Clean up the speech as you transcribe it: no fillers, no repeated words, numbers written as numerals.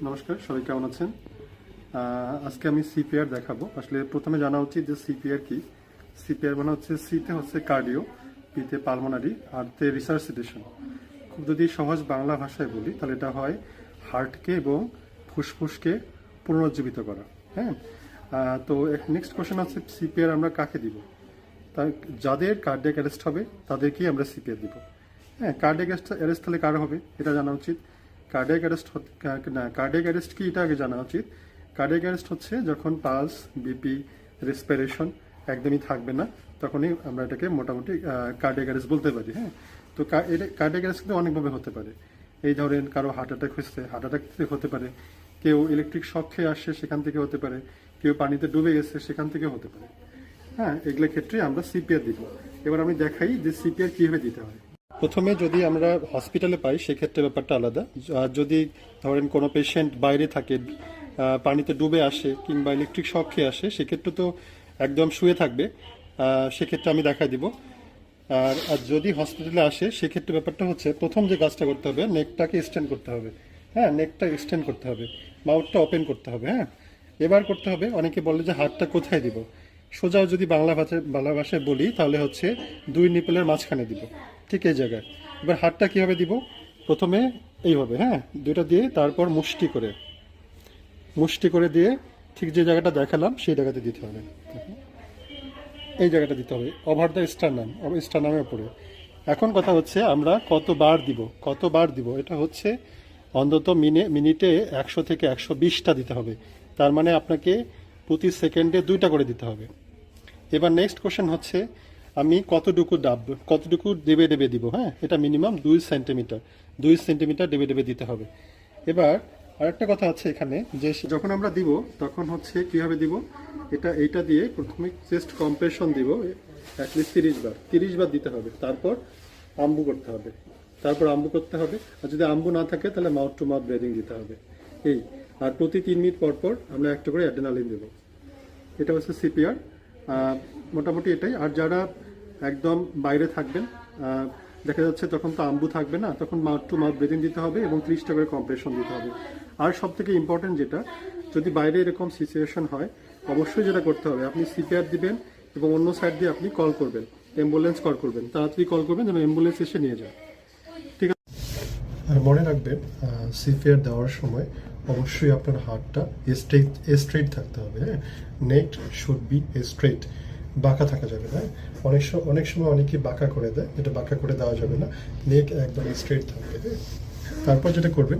নমস্কার, সবাই কেমন আছেন? আজকে আমি সিপিআর দেখাবো। আসলে প্রথমে জানা উচিত যে সিপিআর কি। সিপিআর মানে হচ্ছে সিতে হচ্ছে কার্ডিও, পিতে পালমোনারি, আর তে রিসার্সিটেশন। খুব যদি সহজ বাংলা ভাষায় বলি তাহলে এটা হয় হার্টকে এবং ফুসফুসকে পুনরুজ্জীবিত করা। হ্যাঁ, তো নেক্সট কোশ্চেন হচ্ছে সিপিআর আমরা কাকে দিব? তাই যাদের কার্ডিয়াক অ্যারেস্ট হবে তাদেরকেই আমরা সিপিআর দিব। হ্যাঁ, কার্ডিয়াক অ্যারেস্ট তাহলে কার হবে এটা জানা উচিত। কার্ডিয়াক অ্যারেস্ট কার্ডিয়াক অ্যারেস্ট কি এটা আগে জানা উচিত। কার্ডিয়াক অ্যারেস্ট হচ্ছে যখন পালস, বিপি, রেসপিরেশন একদমই থাকবে না, তখনই আমরা এটাকে মোটামুটি কার্ডিয়াক অ্যারেস্ট বলতে পারি। হ্যাঁ, তো কার্ডিয়াক অ্যারেস্ট কিন্তু অনেকভাবে হতে পারে। এই ধরেন কারো হার্ট অ্যাটাক হচ্ছে, হার্ট অ্যাটাক থেকে হতে পারে। কেউ ইলেকট্রিক শক খেয়ে আসছে, সেখান থেকে হতে পারে। কেউ পানিতে ডুবে গেছে, সেখান থেকে হতে পারে। হ্যাঁ, এগুলোর ক্ষেত্রে আমরা সিপিআর দিব। এবার আমি দেখাই যে সিপিআর কিভাবে দিতে হয়। প্রথমে যদি আমরা হসপিটালে পাই সেক্ষেত্রে ব্যাপারটা আলাদা। আর যদি ধরেন কোনো পেশেন্ট বাইরে থাকে, পানিতে ডুবে আসে কিংবা ইলেকট্রিক শক খেয়ে আসে, সেক্ষেত্রে তো একদম শুয়ে থাকবে, সেক্ষেত্রে আমি দেখাই দিব। আর যদি হসপিটালে আসে সেক্ষেত্রে ব্যাপারটা হচ্ছে প্রথম যে কাজটা করতে হবে, নেকটাকে এক্সটেন্ড করতে হবে। হ্যাঁ, নেকটা এক্সটেন্ড করতে হবে, মাউথটা ওপেন করতে হবে। হ্যাঁ, এবার করতে হবে, অনেকে বলে যে হাতটা কোথায় দিব। সোজা যদি বাংলা ভাষায় বলি তাহলে হচ্ছে দুই নিপলের মাঝখানে দিব, ঠিক এই জায়গায়। এবার হাতটা কীভাবে দিব? প্রথমে এইভাবে, হ্যাঁ, দুইটা দিয়ে তারপর মুষ্টি করে দিয়ে ঠিক যে জায়গাটা দেখালাম সেই জায়গাতে দিতে হবে। এই জায়গাটা দিতে হবে, ওভার দ্য স্টারনামের উপরে। এখন কথা হচ্ছে আমরা কতবার দিব এটা হচ্ছে অন্তত মিনিটে 100 থেকে 120টা দিতে হবে। তার মানে আপনাকে প্রতি সেকেন্ডে 2টা করে দিতে হবে। এবার নেক্সট কোশ্চেন হচ্ছে আমি কতটুকু ডেবে দিব। হ্যাঁ, এটা মিনিমাম 2 সেন্টিমিটার ডেবে দিতে হবে। এবার আরেকটা কথা আছে এখানে, যে যখন আমরা দিব তখন হচ্ছে কিভাবে দিব, এইটা দিয়ে প্রথমে চেস্ট কম্প্রেশন দিব অ্যাটলিস্ট 30 বার দিতে হবে। তারপর আম্বু করতে হবে, আর যদি আম্বু না থাকে তাহলে মাউথ টু মাউথ ব্রিদিং দিতে হবে। আর প্রতি 3 মিনিট পর পর আমরা একটা করে অ্যাড্রেনালিন দেবো। এটা হচ্ছে সিপিআর, মোটামুটি এটাই। আর যারা একদম বাইরে থাকবেন, দেখা যাচ্ছে তখন তো আম্বু থাকবে না, তখন মাউথ টু মাউথ ব্রিদিং দিতে হবে এবং 30টা করে কম্প্রেশন দিতে হবে। আর সব থেকে ইম্পর্টেন্ট যেটা, যদি বাইরে এরকম সিচুয়েশন হয়, অবশ্যই যেটা করতে হবে, আপনি সিপিআর দিবেন এবং অন্য সাইড দিয়ে আপনি কল করবেন, অ্যাম্বুলেন্স কল করবেন, তাড়াতাড়ি কল করবেন যেন অ্যাম্বুলেন্স এসে নিয়ে যায়। ঠিক আছে? আর মনে রাখবেন, সিপিআর দেওয়ার সময় অবশ্যই আপনার হার্টটা স্ট্রেট থাকতে হবে। হ্যাঁ, নেক শুড বি স্ট্রেট, বাঁকা থাকা যাবে না। অনেক সময় অনেকেই বাঁকা করে দেয়, এটা বাঁকা করে দেওয়া যাবে না, নেক একদম স্ট্রেট থাকবে। তারপর যেটা করবেন,